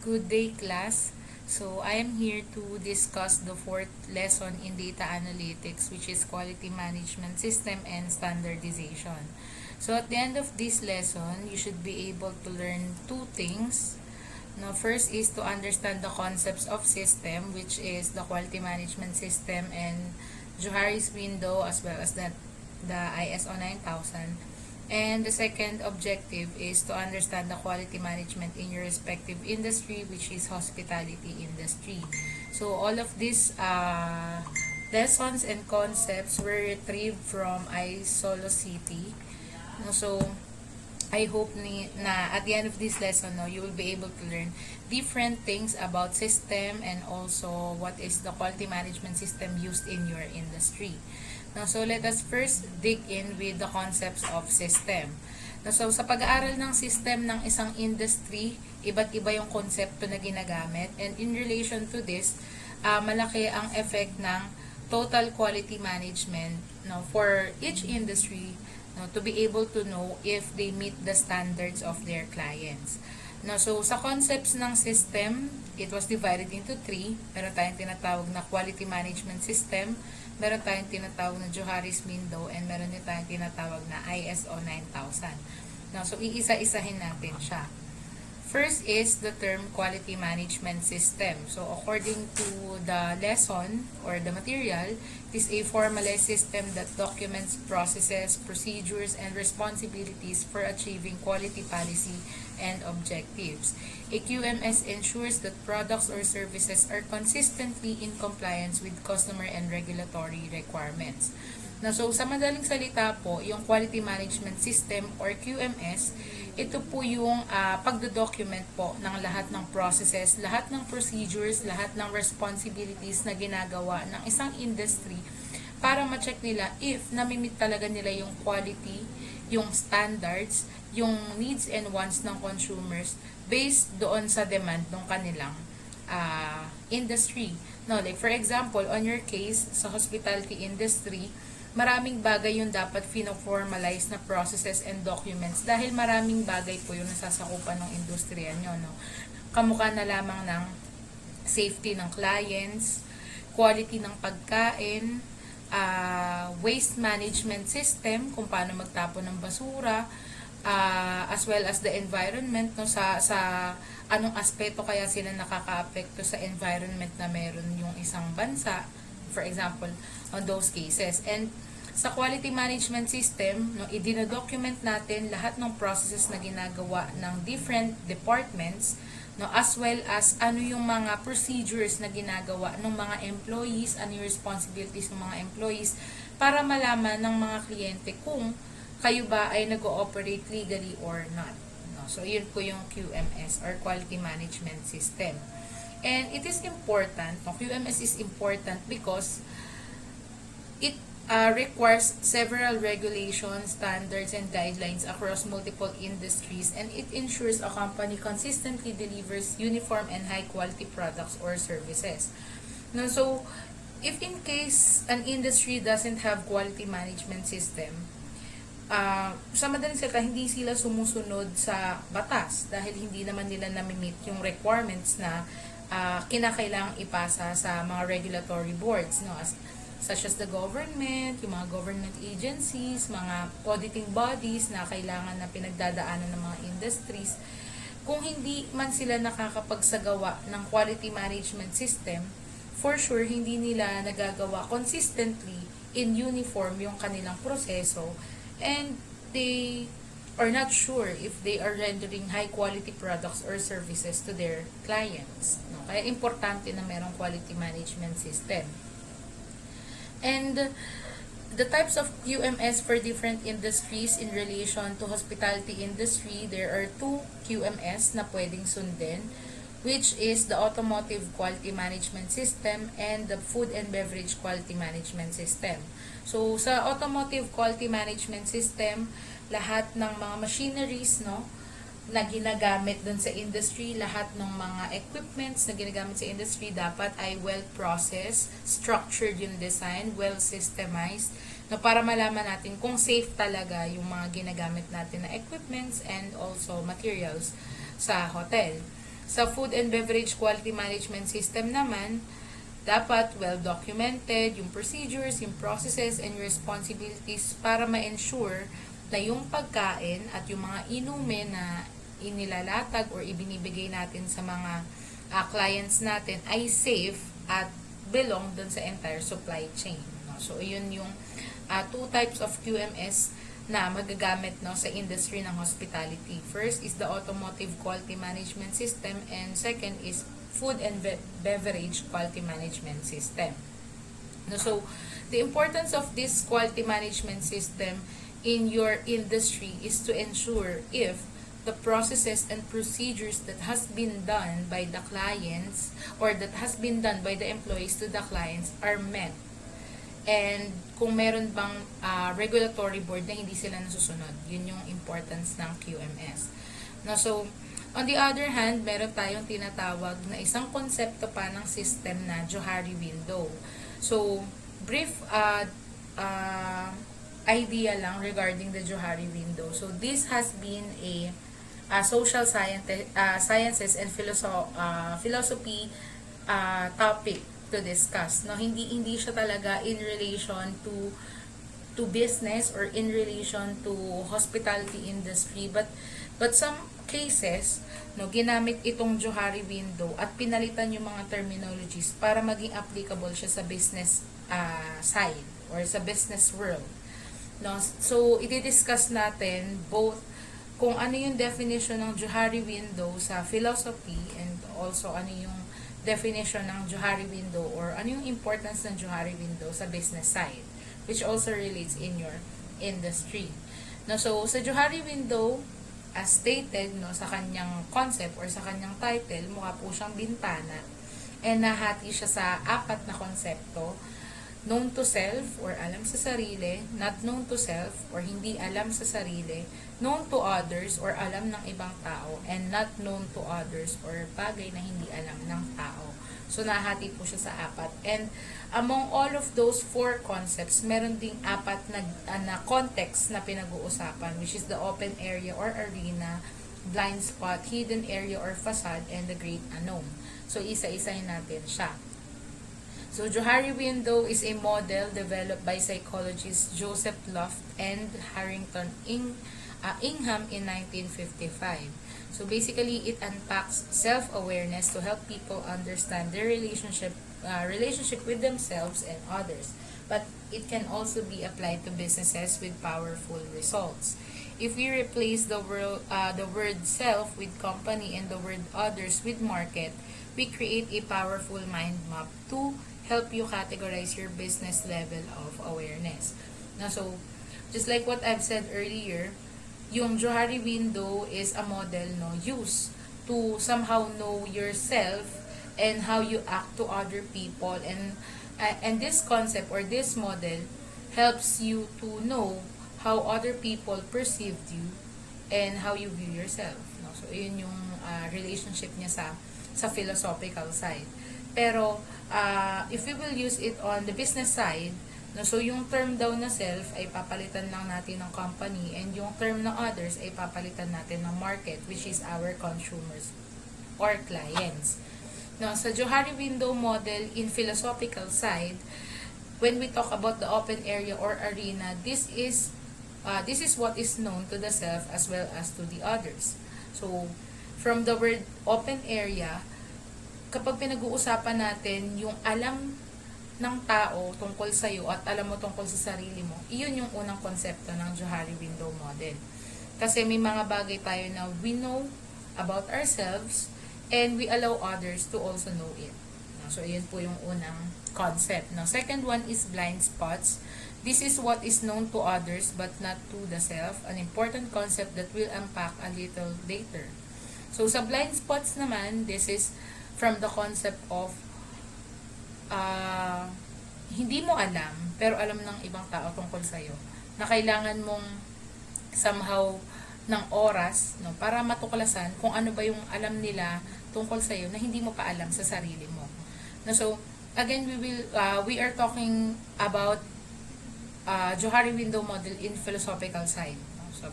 Good day, class. So, I am here to discuss the fourth lesson in data analytics, which is quality management system and standardization. So, at the end of this lesson, you should be able to learn two things. Now, first is to understand the concepts of system, which is the quality management system and Johari's window, as well as the ISO 9000. And the second objective is to understand the quality management in your respective industry, which is hospitality industry. So all of these lessons and concepts were retrieved from iSolocity. So I hope na at the end of this lesson, you will be able to learn different things about system and also what is the quality management system used in your industry. So let us first dig in with the concepts of system. So sa pag-aaral ng system ng isang industry, iba't iba yung konsepto na ginagamit. And in relation to this, malaki ang effect ng total quality management for each industry to be able to know if they meet the standards of their clients. So sa concepts ng system, it was divided into three. Meron tayong tinatawag na quality management system, meron tayong tinatawag na Johari's window, and meron din tayong tinatawag na ISO 9000. So iisa-isahin natin siya. First is the term quality management system. So according to the lesson or the material, it is a formalized system that documents processes, procedures, and responsibilities for achieving quality policy and objectives. A QMS ensures that products or services are consistently in compliance with customer and regulatory requirements. So sa madaling salita po, yung quality management system or QMS, ito po yung pagdo-document po ng lahat ng processes, lahat ng procedures, lahat ng responsibilities na ginagawa ng isang industry para ma-check nila if namimit talaga nila yung quality, yung standards, yung needs and wants ng consumers based doon sa demand ng kanilang industry. Like for example, on your case, sa hospitality industry, maraming bagay yung dapat fino-formalize na processes and documents dahil maraming bagay po yung nasasakupan ng industriya nyo. Kamukha na lamang ng safety ng clients, quality ng pagkain, waste management system, kung paano magtapon ng basura, as well as the environment, sa anong aspeto kaya sila nakaka-apekto sa environment na meron yung isang bansa, for example, on those cases. And sa quality management system, i-document natin lahat ng processes na ginagawa ng different departments, as well as ano yung mga procedures na ginagawa ng mga employees, ano yung responsibilities ng mga employees, para malaman ng mga kliyente kung kayo ba ay nag-ooperate legally or not. So, yun po yung QMS or Quality Management System. And it is important, QMS is important because it requires several regulations, standards, and guidelines across multiple industries, and it ensures a company consistently delivers uniform and high-quality products or services. So, if in case an industry doesn't have quality management system, sa madaling salita, hindi sila sumusunod sa batas dahil hindi naman nila namimit yung requirements na kinakailangang ipasa sa mga regulatory boards, such as the government, yung mga government agencies, mga auditing bodies na kailangan na pinagdadaanan ng mga industries. Kung hindi man sila nakakapagsagawa ng quality management system, for sure, hindi nila nagagawa consistently in uniform yung kanilang proseso, and they are not sure if they are rendering high quality products or services to their clients. Kaya importante na merong quality management system. And the types of QMS for different industries in relation to hospitality industry, there are two QMS na pwedeng sundin, which is the automotive quality management system and the food and beverage quality management system. So, sa automotive quality management system, lahat ng mga machineries, na ginagamit dun sa industry, lahat ng mga equipments na ginagamit sa industry dapat ay well-processed, structured yung design, well-systemized, para malaman natin kung safe talaga yung mga ginagamit natin na equipments and also materials sa hotel. Sa food and beverage quality management system naman, dapat well-documented yung procedures, yung processes, and responsibilities para ma-ensure na yung pagkain at yung mga inumin na inilalatag or ibinibigay natin sa mga clients natin ay safe at belong dun sa entire supply chain. No? So, yun yung two types of QMS na magagamit no sa industry ng hospitality. First is the automotive quality management system, and second is food and beverage quality management system. No, so the importance of this quality management system in your industry is to ensure if the processes and procedures that has been done by the clients or that has been done by the employees to the clients are met, and kung meron bang regulatory board na hindi sila nasusunod. Yun yung importance ng QMS. No, so, on the other hand, meron tayong tinatawag na isang konsepto pa ng system na Johari window. So, brief idea lang regarding the Johari window. So, this has been a social sciences and philosophy topic to discuss. No, hindi siya talaga in relation to business or in relation to hospitality industry, but some cases no ginamit itong Johari window at pinalitan yung mga terminologies para maging applicable siya sa business side or sa business world. No, so i-discuss natin both kung ano yung definition ng Johari window sa philosophy and also ano yung definition ng Johari window or ano yung importance ng Johari window sa business side, which also relates in your industry. No, so sa Johari window, as stated no sa kanyang concept or sa kanyang title, mukha po siyang bintana and nahati siya sa apat na konsepto: known to self or alam sa sarili, not known to self or hindi alam sa sarili, known to others or alam ng ibang tao, and not known to others or bagay na hindi alam ng tao. So, nahati po siya sa apat. And among all of those four concepts, meron ding apat na context na pinag-uusapan, which is the open area or arena, blind spot, hidden area or facade, and the great unknown. So, isa-isahin natin siya. So, Johari window is a model developed by psychologists Joseph Luft and Harrington Ingham in 1955. So, basically, it unpacks self-awareness to help people understand their relationship with themselves and others. But it can also be applied to businesses with powerful results. If we replace the word self with company and the word others with market, we create a powerful mind map to help you categorize your business level of awareness. Now, so, just like what I've said earlier, yung Johari window is a model no used to somehow know yourself and how you act to other people, and this concept or this model helps you to know how other people perceived you and how you view yourself. No? So, yun yung relationship niya sa philosophical side. Pero, if we will use it on the business side, no, so yung term daw na self ay papalitan lang natin ng company, and yung term na others ay papalitan natin ng market, which is our consumers or clients. No, sa Johari window model in philosophical side, when we talk about the open area or arena, this is what is known to the self as well as to the others. So, from the word open area, kapag pinag-uusapan natin yung alam ng tao tungkol sa iyo at alam mo tungkol sa sarili mo, iyon yung unang konsepto ng Johari window model. Kasi may mga bagay tayo na we know about ourselves and we allow others to also know it. So, iyon po yung unang concept. Now, second one is blind spots. This is what is known to others but not to the self, an important concept that we'll unpack a little later. So, sa blind spots naman, this is from the concept of hindi mo alam, pero alam ng ibang tao tungkol sa'yo, na kailangan mong somehow ng oras no, para matuklasan kung ano ba yung alam nila tungkol sa'yo na hindi mo pa alam sa sarili mo. No, so, again, we are talking about Johari window model in philosophical side. No? So,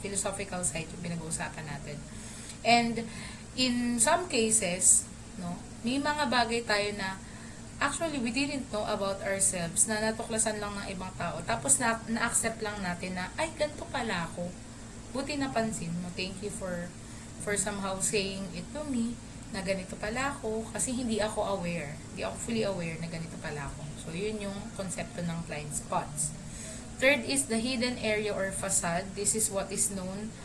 philosophical side yung pinag-uusapan natin. And in some cases, no, may mga bagay tayo na actually we didn't know about ourselves na natuklasan lang ng ibang tao. Tapos na-accept lang natin na, ay, ganito pala ako. Buti napansin mo. Thank you for somehow saying it to me na ganito pala ako kasi hindi ako aware. Hindi ako fully aware na ganito pala ako. So, yun yung konsepto ng blind spots. Third is the hidden area or facade. This is what is known,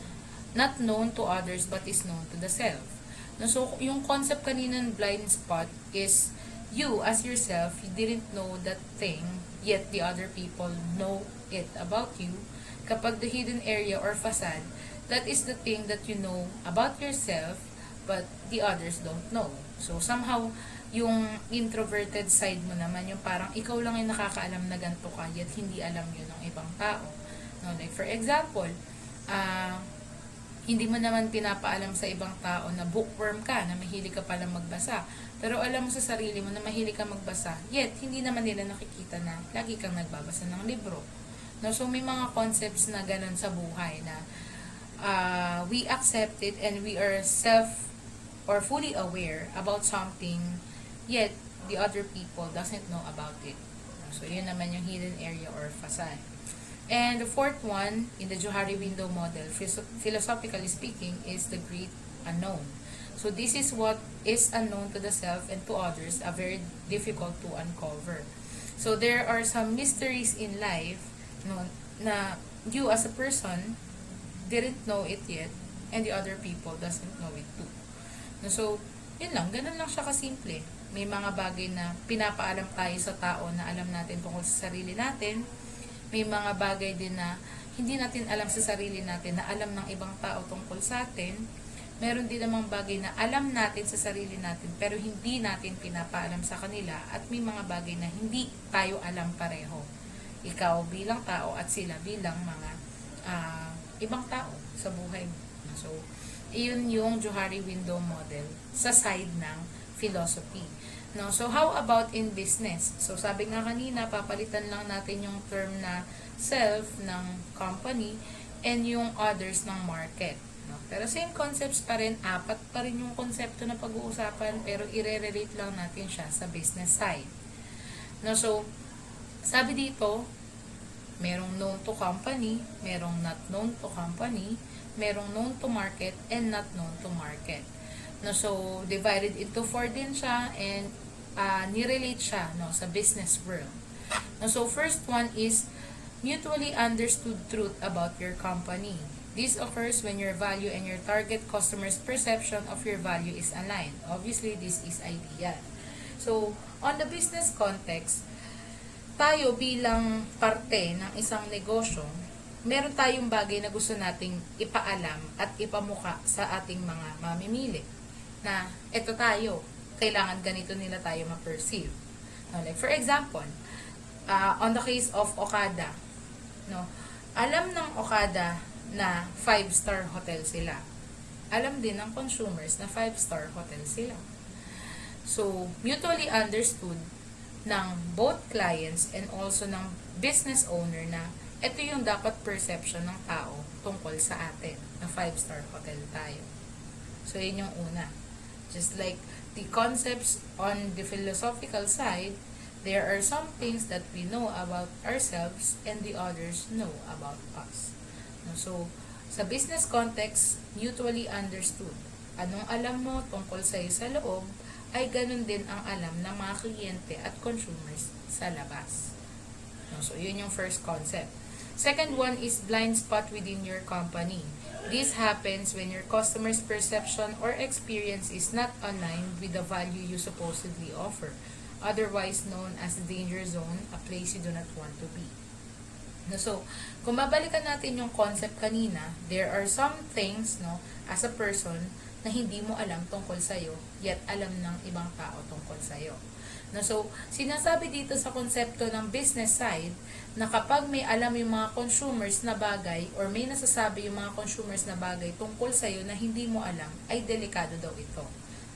not known to others but is known to the self. No, so, yung concept kanina ng blind spot is you as yourself, you didn't know that thing, yet the other people know it about you. Kapag the hidden area or facade, that is the thing that you know about yourself, but the others don't know. So, somehow, yung introverted side mo naman, yung parang ikaw lang yung nakakaalam na ganito ka, yet hindi alam yun ng ibang tao. No, like, for example, hindi mo naman pinapaalam sa ibang tao na bookworm ka, na mahilig ka palang magbasa. Pero alam mo sa sarili mo na mahilig ka magbasa, yet hindi naman nila nakikita na lagi kang nagbabasa ng libro. No, so may mga concepts na ganun sa buhay na we accept it and we are self or fully aware about something, yet the other people doesn't know about it. So yun naman yung hidden area or facade. And the fourth one, in the Johari window model, philosophically speaking, is the great unknown. So this is what is unknown to the self and to others, very difficult to uncover. So there are some mysteries in life, no, na you as a person didn't know it yet, and the other people doesn't know it too. No, so, yun lang, ganun lang siya kasimple. May mga bagay na pinapaalam tayo sa tao na alam natin tungkol sa sarili natin. May mga bagay din na hindi natin alam sa sarili natin na alam ng ibang tao tungkol sa atin. Meron din namang bagay na alam natin sa sarili natin pero hindi natin pinapaalam sa kanila, at may mga bagay na hindi tayo alam pareho. Ikaw bilang tao at sila bilang mga ibang tao sa buhay mo. So, iyon yung Johari window model sa side ng philosophy. No, so how about in business? So sabi nga kanina, papalitan lang natin yung term na self ng company and yung others ng market. No? Pero same concepts pa rin, apat pa rin yung konsepto na pag-uusapan, pero i-relate lang natin siya sa business side. No, so sabi dito, merong known to company, merong not known to company, merong known to market, and not known to market. No, so divided into 4 din siya, and nirelate siya, no, sa business world. No, so first one is mutually understood truth about your company. This occurs when your value and your target customer's perception of your value is aligned. Obviously, this is ideal. So, on the business context, tayo bilang parte ng isang negosyo, meron tayong bagay na gusto nating ipaalam at ipamuka sa ating mga mamimili. Na eto tayo, kailangan ganito nila tayo ma-perceive. No, like for example, on the case of Okada, no, alam ng Okada na 5-star hotel sila. Alam din ng consumers na 5-star hotel sila. So, mutually understood ng both clients and also ng business owner na ito yung dapat perception ng tao tungkol sa atin, na 5-star hotel tayo. So, yun yung una. Just like the concepts on the philosophical side, there are some things that we know about ourselves and the others know about us. So, sa business context, mutually understood. Anong alam mo tungkol sa'yo sa loob, ay ganun din ang alam ng mga kliyente at consumers sa labas. So, yun yung first concept. Second one is blind spot within your company. This happens when your customer's perception or experience is not aligned with the value you supposedly offer, otherwise known as the danger zone, a place you do not want to be. So, kung babalikan natin yung concept kanina, there are some things, no, as a person, na hindi mo alam tungkol sa'yo, yet alam ng ibang tao tungkol sa'yo. No, so, sinasabi dito sa konsepto ng business side, na kapag may alam yung mga consumers na bagay, or may nasasabi yung mga consumers na bagay tungkol sa'yo na hindi mo alam, ay delikado daw ito.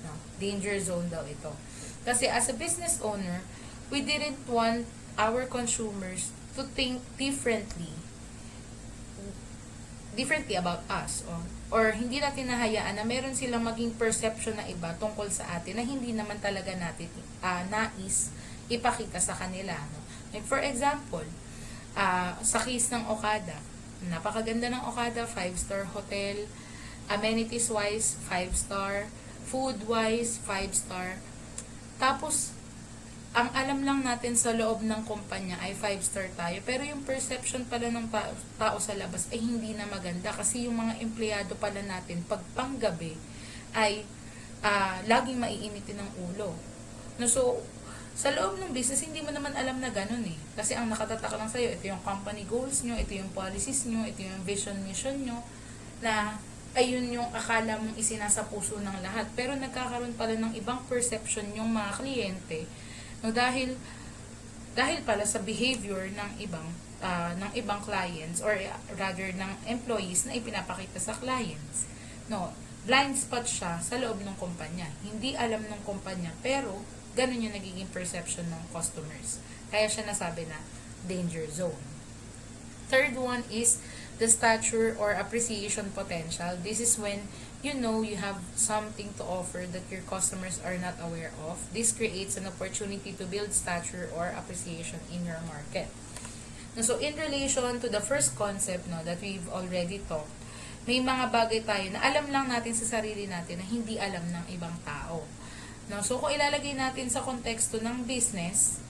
No? Danger zone daw ito. Kasi as a business owner, we didn't want our consumers to think differently about us, or or hindi natin nahayaan na meron silang maging perception na iba tungkol sa atin na hindi naman talaga natin nais ipakita sa kanila. No? Like for example, sa case ng Okada, napakaganda ng Okada, 5-star hotel, amenities-wise, 5-star, food-wise, 5-star. Tapos, ang alam lang natin sa loob ng kumpanya ay 5-star tayo. Pero yung perception pala ng tao sa labas ay hindi na maganda. Kasi yung mga empleyado pala natin, pag panggabi, ay laging maiinitin ng ulo. No, so, sa loob ng business, hindi mo naman alam na ganun eh. Kasi ang nakatatak lang sa'yo, ito yung company goals nyo, ito yung policies nyo, ito yung vision, mission nyo, na ayun yung akala mong isinasa puso ng lahat. Pero nagkakaroon pala ng ibang perception yung mga kliyente. No, dahil pala sa behavior ng ibang clients or rather ng employees na ipinapakita sa clients. No, blind spot siya sa loob ng kumpanya. Hindi alam ng kumpanya pero ganun yung nagiging perception ng customers. Kaya siya nasabi na danger zone. Third one is the stature or appreciation potential. This is when you know you have something to offer that your customers are not aware of. This creates an opportunity to build stature or appreciation in your market. So in relation to the first concept that we've already talked, may mga bagay tayo na alam lang natin sa sarili natin na hindi alam ng ibang tao. So kung ilalagay natin sa konteksto ng business,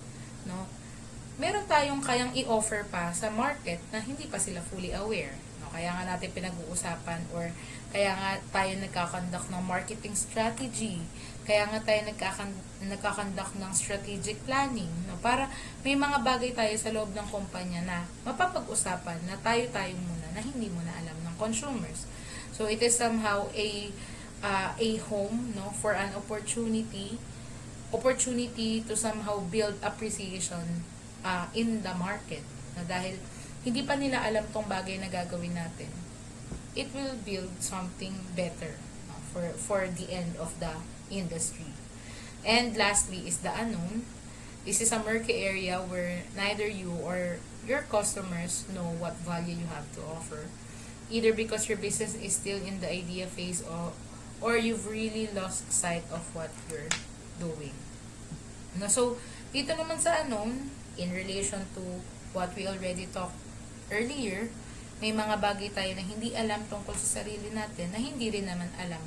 meron tayong kayang i-offer pa sa market na hindi pa sila fully aware. Kaya nga natin pinag-uusapan or kaya nga tayo nagkakandak ng marketing strategy. Kaya nga tayo nagkakandak ng strategic planning. Para may mga bagay tayo sa loob ng kumpanya na mapapag-usapan na tayo muna na hindi mo na alam ng consumers. So it is somehow a home for an opportunity to somehow build appreciation in the market. Dahil hindi pa nila alam tong bagay na gagawin natin, it will build something better for the end of the industry. And lastly is the unknown. This is a murky area where neither you or your customers know what value you have to offer. Either because your business is still in the idea phase or you've really lost sight of what you're doing. So, dito naman sa unknown, in relation to what we already talked earlier, may mga bagay tayo na hindi alam tungkol sa sarili natin na hindi rin naman alam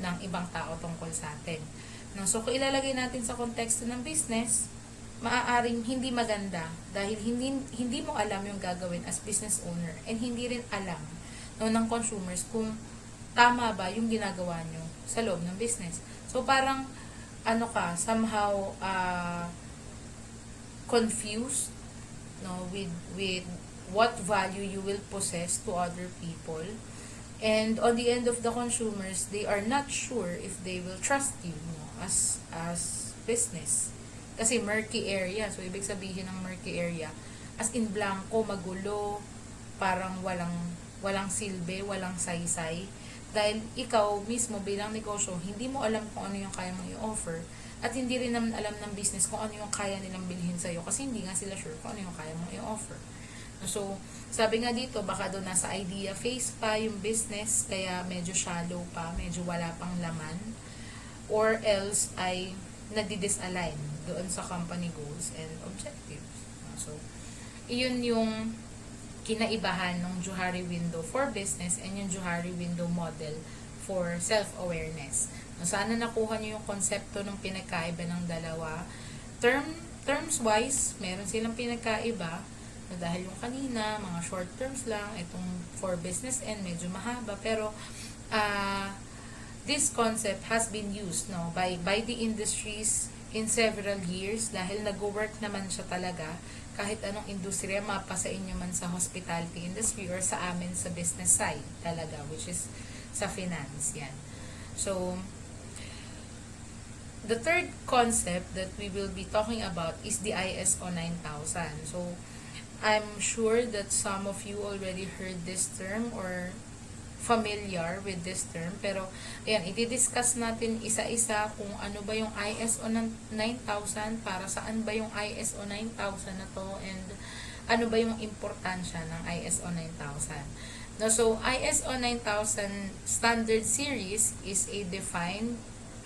ng ibang tao tungkol sa atin. So, kung ilalagay natin sa konteksto ng business, maaaring hindi maganda dahil hindi mo alam yung gagawin as business owner and hindi rin alam ng consumers kung tama ba yung ginagawa nyo sa loob ng business. So, parang somehow confused with what value you will possess to other people, and on the end of the consumers, they are not sure if they will trust you as business kasi murky area. So ibig sabihin ng murky area as in blanco, magulo, parang walang silbi, walang saysay. Dahil ikaw mismo bilang negosyo, hindi mo alam kung ano yung kaya mong i-offer at hindi rin naman alam ng business kung ano yung kaya nilang bilhin sa'yo kasi hindi nga sila sure kung ano yung kaya mong i-offer. So, sabi nga dito, baka doon nasa idea phase pa yung business, kaya medyo shallow pa, medyo wala pang laman, or else ay nadi-disalign doon sa company goals and objectives. So, iyon yung kinaibahan ng Johari window for business and yung Johari window model for self-awareness. Sana nakuha nyo yung konsepto ng pinagkaiba ng dalawa. Terms-wise, meron silang pinagkaiba dahil yung kanina, mga short terms lang, itong for business and medyo mahaba. Pero, this concept has been used by the industries in several years dahil nag-work naman siya talaga kahit anong industriya, mapa sa inyo man sa hospitality industry or sa amin sa business side talaga, which is sa finance yan. So, the third concept that we will be talking about is the ISO 9000. So, I'm sure that some of you already heard this term or familiar with this term. Pero, ayan, i-discuss natin isa-isa kung ano ba yung ISO 9000, para saan ba yung ISO 9000 na to, and ano ba yung importansya ng ISO 9000. No, so ISO 9000 standard series is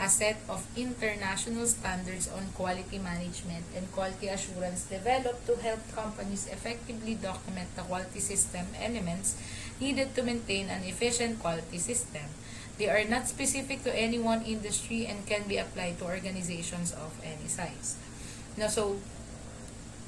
a set of international standards on quality management and quality assurance developed to help companies effectively document the quality system elements needed to maintain an efficient quality system. They are not specific to any one industry and can be applied to organizations of any size. No, so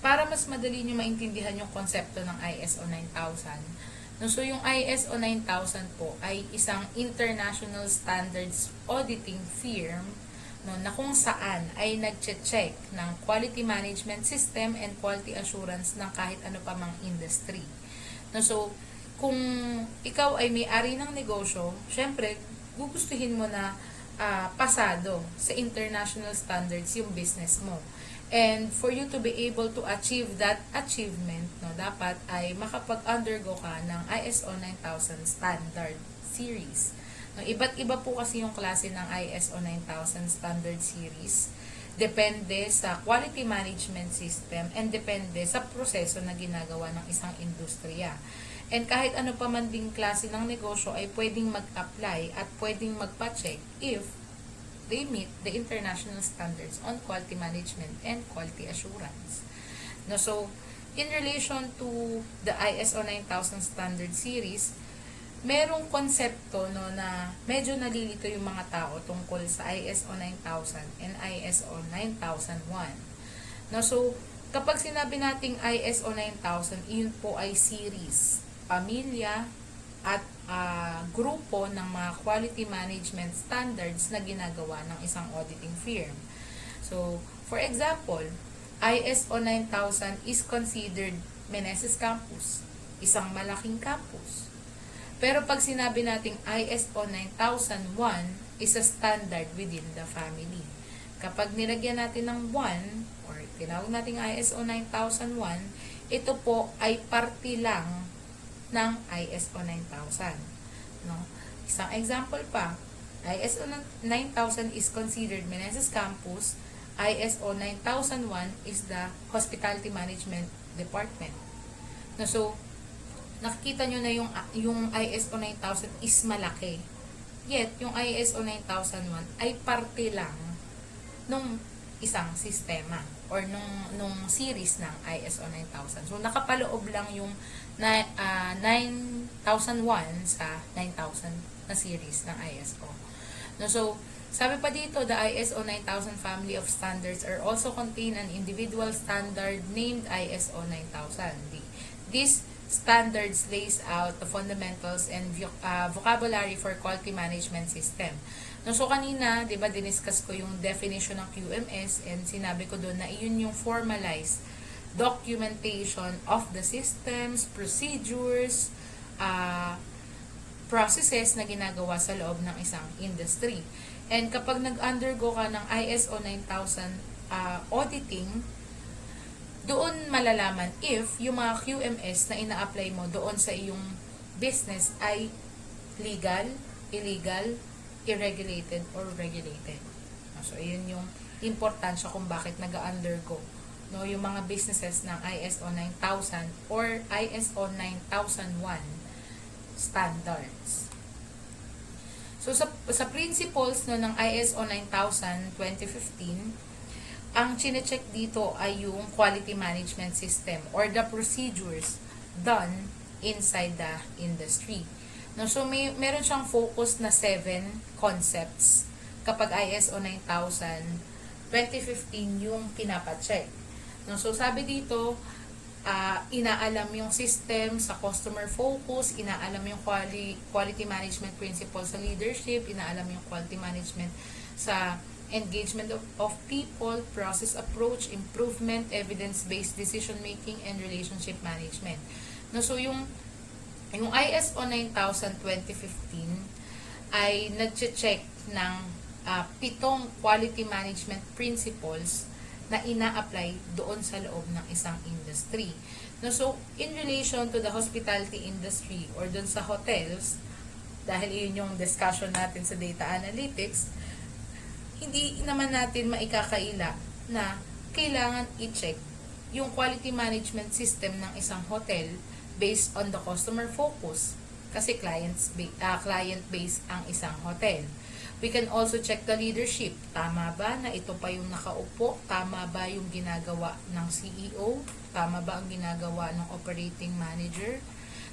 para mas madali nyo maintindihan yung konsepto ng ISO 9000. No, so yung ISO 9000 po ay isang international standards auditing firm, no, na kung saan ay nagche-check ng quality management system and quality assurance ng kahit ano pa mang industry. No, so kung ikaw ay may-ari ng negosyo, syempre gugustuhin mo na pasado sa international standards yung business mo. And for you to be able to achieve that achievement, no, dapat ay makapag-undergo ka ng ISO 9000 standard series. No, iba't iba po kasi yung klase ng ISO 9000 standard series. Depende sa quality management system and depende sa proseso na ginagawa ng isang industriya. And kahit ano pa man ding klase ng negosyo ay pwedeng mag-apply at pwedeng magpa-check if they meet the international standards on quality management and quality assurance. No, so, in relation to the ISO 9000 standard series, merong konsepto, no, na medyo nalilito yung mga tao tungkol sa ISO 9000 and ISO 9001. No, so, kapag sinabi nating ISO 9000, iyon po ay series, pamilya, at grupo ng mga quality management standards na ginagawa ng isang auditing firm. So, for example, ISO 9000 is considered Meneses Campus, isang malaking campus. Pero pag sinabi nating ISO 9001 is a standard within the family. Kapag nilagyan natin ng 1 or tinawag nating ISO 9001, ito po ay parte lang ng ISO 9000. No? Isang example pa, ISO 9000 is considered Meneses Campus, ISO 9001 is the Hospitality Management Department. No, so, nakikita nyo na yung ISO 9000 is malaki. Yet, yung ISO 9001 ay parte lang nung isang sistema or nung series ng ISO 9000. So, nakapaloob lang yung 9001 sa 9000 na series ng ISO. No, so, sabi pa dito, the ISO 9000 family of standards are also contain an individual standard named ISO 9000. These standards lays out the fundamentals and vocabulary for quality management system. No, so kanina, 'di ba, diniscuss ko yung definition ng QMS and sinabi ko doon na iyon yung formalized documentation of the systems, procedures, processes na ginagawa sa loob ng isang industry. And kapag nag-undergo ka ng ISO 9000 auditing, doon malalaman if yung mga QMS na ina-apply mo doon sa iyong business ay legal, illegal, irregulated, or regulated. So, ayun yung importansya kung bakit nag-undergo, no, yung mga businesses ng ISO 9000 or ISO 9001 standards. So, sa principles, no, ng ISO 9000 2015, ang chine-check dito ay yung quality management system or the procedures done inside the industry. No, so, meron siyang focus na 7 concepts kapag ISO 9000 2015 yung pinapacheck. No, so, sabi dito, inaalam yung system sa customer focus, inaalam yung quality management principles sa leadership, inaalam yung quality management sa engagement of people, process approach, improvement, evidence-based decision making, and relationship management. No, so yung ISO 9000 2015 ay nag-check ng 7 quality management principles na ina-apply doon sa loob ng isang industry. No, so, in relation to the hospitality industry or doon sa hotels, dahil yun yung discussion natin sa data analytics, hindi naman natin maikakaila na kailangan i-check yung quality management system ng isang hotel based on the customer focus. Kasi client-based ang isang hotel. We can also check the leadership. Tama ba na ito pa yung nakaupo? Tama ba yung ginagawa ng CEO? Tama ba ang ginagawa ng operating manager?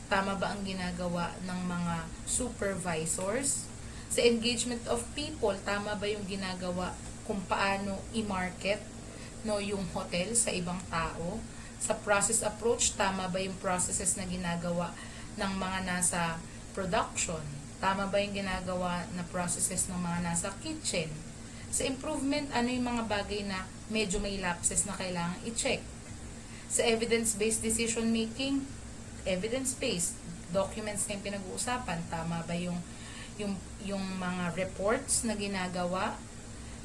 Tama ba ang ginagawa ng mga supervisors? Sa engagement of people, tama ba yung ginagawa kung paano i-market yung hotel sa ibang tao? Sa process approach, tama ba yung processes na ginagawa ng mga nasa production? Tama ba yung ginagawa na processes ng mga nasa kitchen? Sa improvement, ano yung mga bagay na medyo may lapses na kailangan i-check? Sa evidence-based decision making, evidence-based documents na yung pinag-uusapan, tama ba yung mga reports na ginagawa?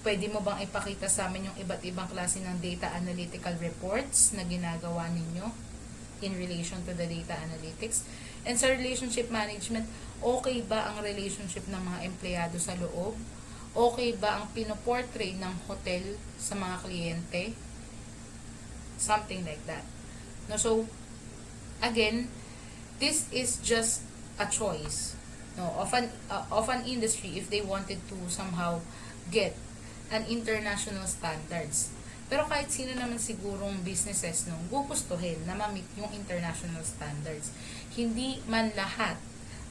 Pwede mo bang ipakita sa amin yung iba't ibang klase ng data analytical reports na ginagawa ninyo in relation to the data analytics? And sa relationship management, okay ba ang relationship ng mga empleyado sa loob? Okay ba ang pinoportray ng hotel sa mga kliyente? Something like that. No, so, again, this is just a choice of an industry if they wanted to somehow get an international standards. Pero kahit sino naman sigurong businesses gugustuhin na ma-meet yung international standards. Hindi man lahat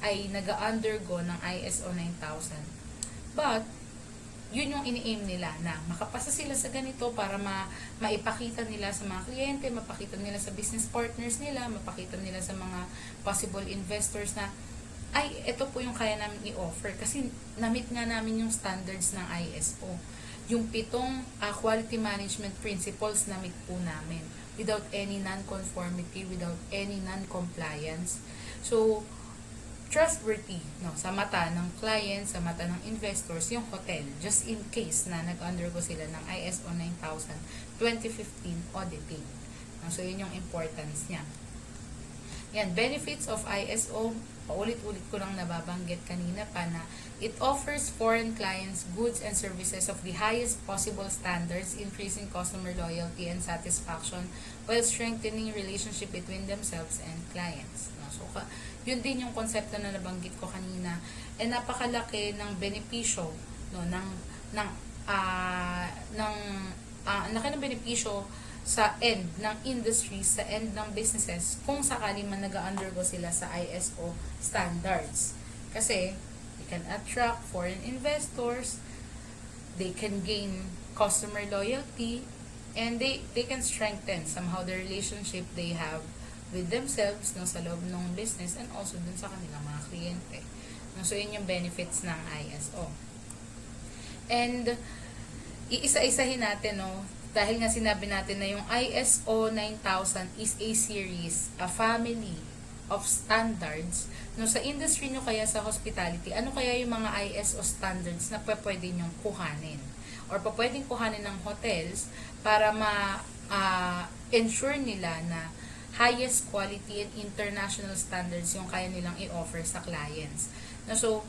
ay nag-undergo ng ISO 9000. But, yun yung ini-aim nila na makapasa sila sa ganito para maipakita nila sa mga kliyente, mapakita nila sa business partners nila, mapakita nila sa mga possible investors na ay, ito po yung kaya namin i-offer kasi na-meet nga namin yung standards ng ISO. Yung 7 quality management principles na-meet po namin without any non-conformity, without any non-compliance. So, trustworthy sa mata ng client, sa mata ng investors, yung hotel, just in case na nag-undergo sila ng ISO 9000 2015 auditing. So, yun yung importance niya. Yan, benefits of ISO, paulit-ulit ko lang nababanggit kanina pa na it offers foreign clients goods and services of the highest possible standards, increasing customer loyalty and satisfaction while strengthening relationship between themselves and clients. So, yun din yung konsepto na nabanggit ko kanina. And napakalaki ng benepisyo laki ng benepisyo sa end ng industry, sa end ng businesses, kung sakali man nag-undergo sila sa ISO standards. Kasi, they can attract foreign investors, they can gain customer loyalty, and they can strengthen somehow the relationship they have with themselves sa loob ng business and also dun sa kanilang mga kliyente. So, yun yung benefits ng ISO. And, iisa-isahin natin, dahil nga sinabi natin na yung ISO 9000 is a series, a family of standards. Sa industry nyo kaya sa hospitality, ano kaya yung mga ISO standards na pwede nyong kuhanin? Or pwedeng kuhanin ng hotels para ma-ensure nila na highest quality and international standards yung kaya nilang i-offer sa clients. So,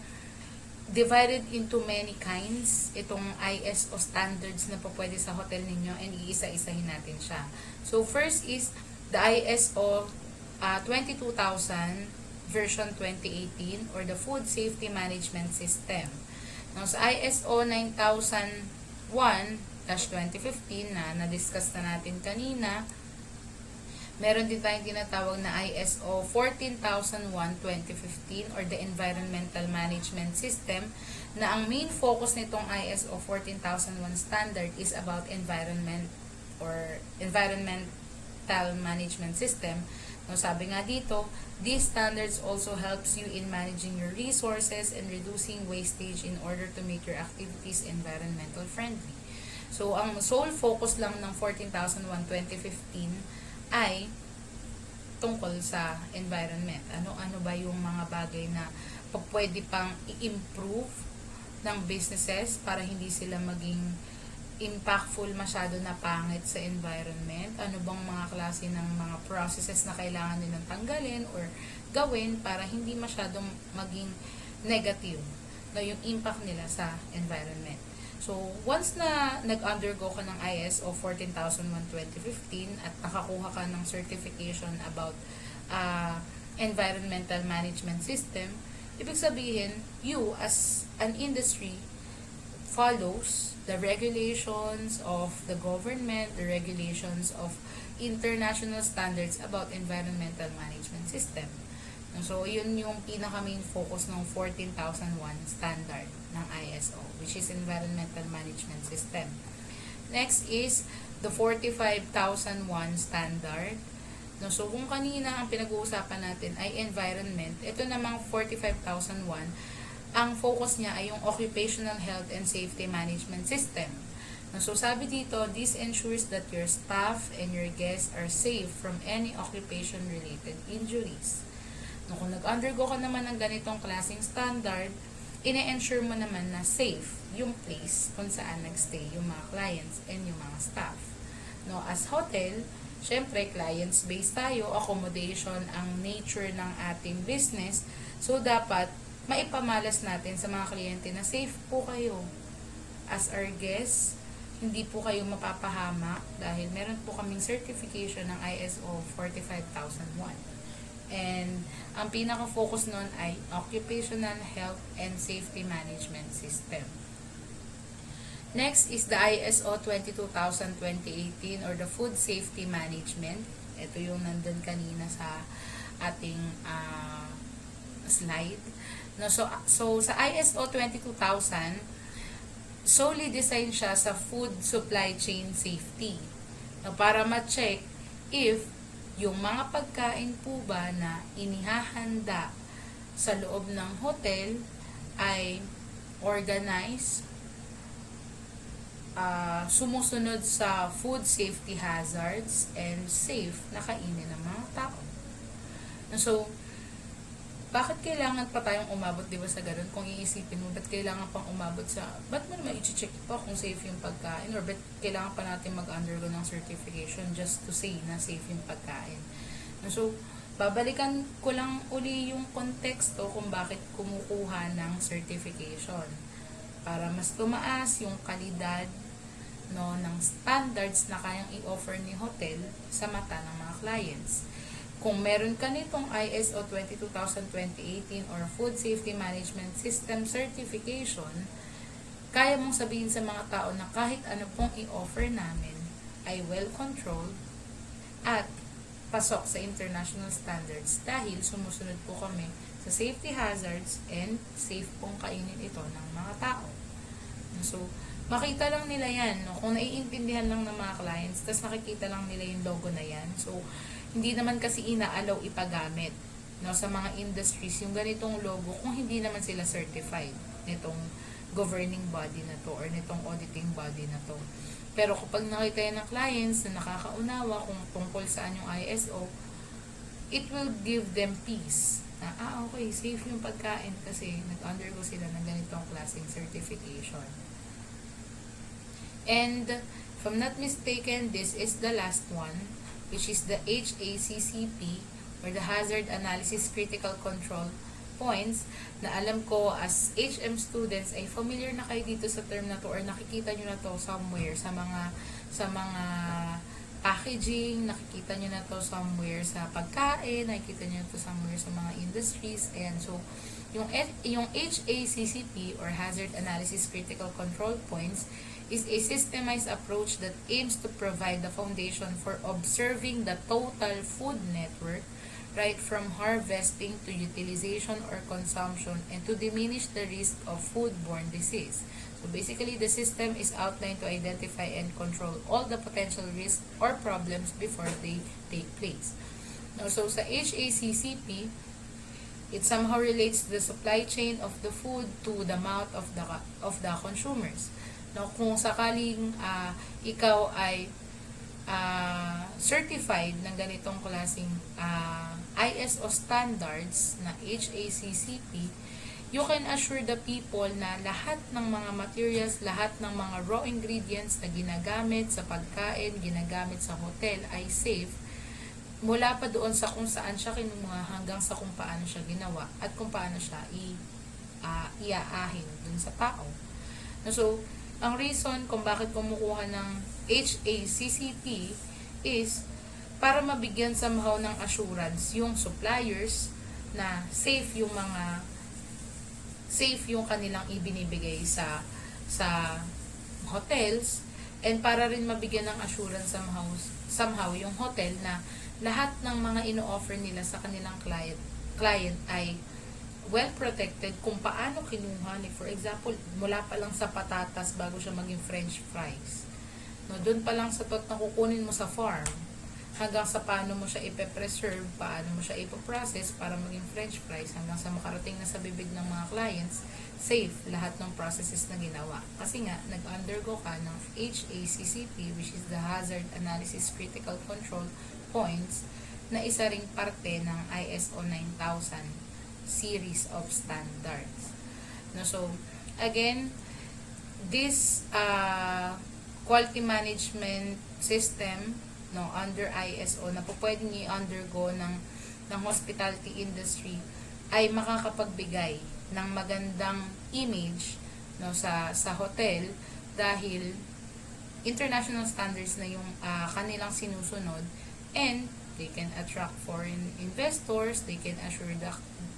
divided into many kinds itong ISO standards na pwede sa hotel ninyo, and iisa-isahin natin siya. So, first is the ISO 22000 version 2018 or the Food Safety Management System. Now, sa ISO 9001-2015 na-discuss na natin kanina, meron din tayong tinatawag na ISO 14001-2015 or the Environmental Management System, na ang main focus nitong ISO 14001 standard is about environment or environmental management system. Sabi nga dito, these standards also helps you in managing your resources and reducing wastage in order to make your activities environmental friendly. So, ang sole focus lang ng 14001-2015 ay tungkol sa environment. Ano ba yung mga bagay na pwede pang i-improve ng businesses para hindi sila maging impactful masyado na pangit sa environment? Ano bang mga klase ng mga processes na kailangan nilang tanggalin or gawin para hindi masyadong maging negative yung impact nila sa environment? So, once na nag-undergo ka ng ISO 14001-2015 at nakakuha ka ng certification about environmental management system, ibig sabihin, you as an industry follows the regulations of the government, the regulations of international standards about environmental management system. So, yun yung pinaka-main focus ng 14,001 standard ng ISO, which is Environmental Management System. Next is the 45,001 standard. No, so, kung kanina ang pinag-uusapan natin ay environment, ito namang 45,001, ang focus niya ay yung Occupational Health and Safety Management System. No, so, sabi dito, this ensures that your staff and your guests are safe from any occupation-related injuries. No, kung nag-undergo ka naman ng ganitong klaseng standard, ine-ensure mo naman na safe yung place kung saan nagstay yung mga clients and yung mga staff. No, as hotel, syempre clients-based tayo, accommodation ang nature ng ating business. So, dapat maipamalas natin sa mga kliyente na safe po kayo. As our guests, hindi po kayo mapapahamak dahil meron po kaming certification ng ISO 45001. And ang pinaka-focus nun ay Occupational Health and Safety Management System. Next is the ISO 22018 or the Food Safety Management. Ito yung nandun kanina sa ating slide. No, so sa ISO 22000, solely designed siya sa food supply chain safety. No, para ma-check if yung mga pagkain po ba na inihahanda sa loob ng hotel ay organized, sumusunod sa food safety hazards, and safe na kainin ng mga tao. So, bakit kailangan pa tayong umabot, di ba, sa ganun? Kung iisipin mo, ba't kailangan pang umabot sa, ba't mo naman i-check pa kung safe yung pagkain? Or ba't kailangan pa natin mag-undergo ng certification just to say na safe yung pagkain? So, babalikan ko lang uli yung konteksto kung bakit kumukuha ng certification. Para mas tumaas yung kalidad, no, ng standards na kayang i-offer ni hotel sa mata ng mga clients. Kung meron ka nitong ISO 22018 or Food Safety Management System Certification, kaya mong sabihin sa mga tao na kahit ano pong i-offer namin ay well-controlled at pasok sa international standards dahil sumusunod po kami sa safety hazards and safe pong kainin ito ng mga tao. So, makita lang nila yan. No? Kung naiintindihan lang ng mga clients, tapos nakikita lang nila yung logo na yan. So, hindi naman kasi inaalaw ipagamit, no, sa mga industries yung ganitong logo kung hindi naman sila certified nitong governing body na to or nitong auditing body na to. Pero kapag nakita yan ng clients na nakakaunawa kung tungkol saan yung ISO, it will give them peace. Na, okay, safe yung pagkain kasi nag-undergo sila ng ganitong klaseng certification. And, if I'm not mistaken, this is the last one, which is the HACCP or the Hazard Analysis Critical Control Points, na alam ko as HM students ay familiar na kayo dito sa term na to or nakikita nyo na to somewhere sa mga packaging, nakikita nyo na to somewhere sa pagkain, nakikita nyo na to somewhere sa mga industries. And so yung HACCP or Hazard Analysis Critical Control Points is a systemized approach that aims to provide the foundation for observing the total food network right from harvesting to utilization or consumption and to diminish the risk of foodborne disease. So basically, the system is outlined to identify and control all the potential risks or problems before they take place. Now, so sa HACCP, it somehow relates the supply chain of the food to the mouth of the consumers. Now, kung sakaling ikaw ay certified ng ganitong klaseng ISO standards na HACCP, you can assure the people na lahat ng mga materials, lahat ng mga raw ingredients na ginagamit sa pagkain, ginagamit sa hotel ay safe, mula pa doon sa kung saan siya kinuha hanggang sa kung paano siya ginawa at kung paano siya iaahin dun sa tao. So, ang reason kung bakit kumukuha ng HACCP is para mabigyan somehow ng assurance yung suppliers na safe yung kanilang ibinibigay sa hotels, and para rin mabigyan ng assurance somehow yung hotel na lahat ng mga ino-offer nila sa kanilang client ay well protected kung paano kinuha ni, for example, mula pa lang sa patatas bago siya maging french fries, no, doon pa lang sa tot na kukunin mo sa farm hanggang sa paano mo siya ipe-preserve, paano mo siya ipo-process para maging french fries, hanggang sa makarating na sa bibig ng mga clients, safe lahat ng processes na ginawa. Kasi nga, nag-undergo ka ng HACCP, which is the Hazard Analysis Critical Control Points, na isa ring parte ng ISO 9000 series of standards. No, so, again, this quality management system, no, under ISO na po pwedeng i-undergo ng hospitality industry ay makakapagbigay ng magandang image, no, sa hotel, dahil international standards na yung kanilang sinusunod, and they can attract foreign investors, they can assure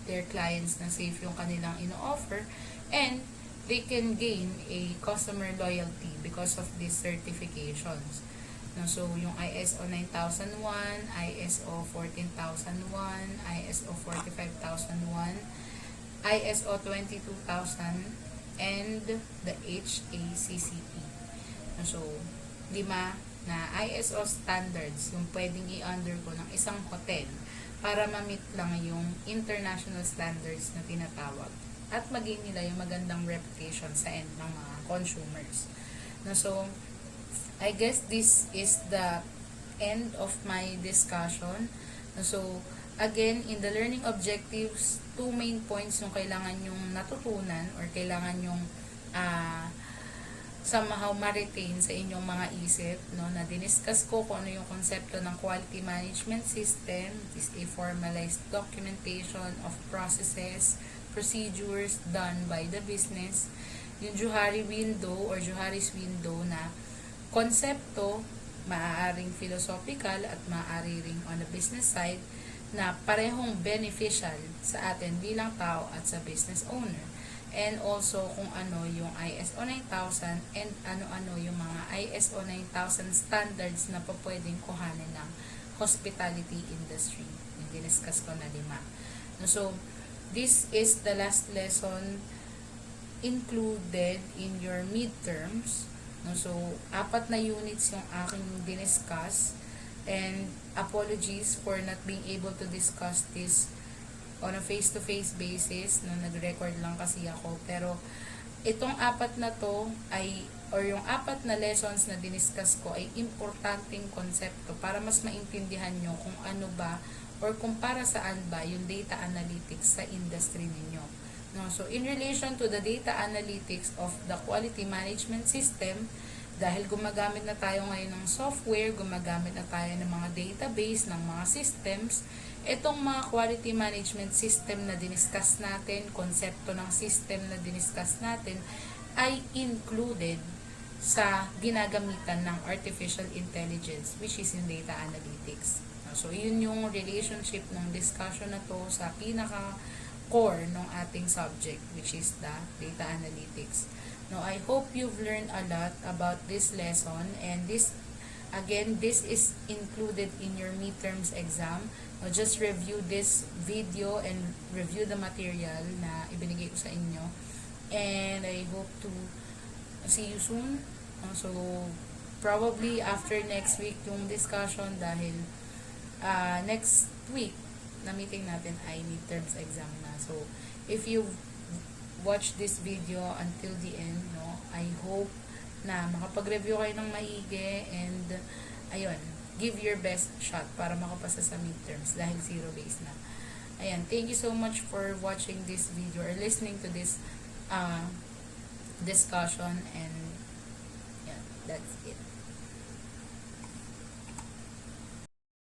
their clients na safe yung kanilang ino-offer, and they can gain a customer loyalty because of these certifications. No, so, yung ISO 9001, ISO 14001, ISO 45001, ISO 22000, and the HACCP. No, so, 5 na ISO standards yung pwedeng i-undergo ng isang hotel para ma-meet lang yung international standards na tinatawag at maging nila yung magandang reputation sa end ng mga consumers. No, so, I guess this is the end of my discussion. So, again, in the learning objectives, 2 main points yung kailangan yung natutunan or kailangan yung somehow ma-retain sa inyong mga isip, no, na diniscuss ko kung ano yung konsepto ng quality management system. It is a formalized documentation of processes, procedures done by the business. Yung Johari window or Johari's window na konsepto, maaaring philosophical at maaari ring on the business side, na parehong beneficial sa atin bilang tao at sa business owner. And also kung ano yung ISO 9000 and ano-ano yung mga ISO 9000 standards na pa pwedeng kuhanin ng hospitality industry. Yung diniscuss ko na 5. So, this is the last lesson included in your midterms. No, so, 4 na units yung aking diniscuss, and apologies for not being able to discuss this on a face-to-face basis. No, nag-record lang kasi ako, pero itong 4 na to ay, or yung 4 na lessons na diniscuss ko ay importanteng konsepto para mas maintindihan nyo kung ano ba or kung para saan ba yung data analytics sa industry ninyo. No, so, in relation to the data analytics of the quality management system, dahil gumagamit na tayo ngayon ng software, gumagamit na tayo ng mga database, ng mga systems, itong mga quality management system na diniscuss natin, konsepto ng system na diniscuss natin, ay included sa ginagamitan ng artificial intelligence, which is in data analytics. So, yun yung relationship ng discussion na to sa pinaka-core ng ating subject, which is the data analytics. Now, I hope you've learned a lot about this lesson, and this is included in your midterms exam. Now, just review this video and review the material na ibinigay ko sa inyo, and I hope to see you soon. So, probably after next week yung discussion, dahil next week na meeting natin ay midterms exam na. So, if you watch this video until the end, no, I hope na makapag-review kayo ng maigi, and ayun, give your best shot para makapasa sa midterms dahil zero base na. Ayan, thank you so much for watching this video or listening to this discussion, and yeah, that's it.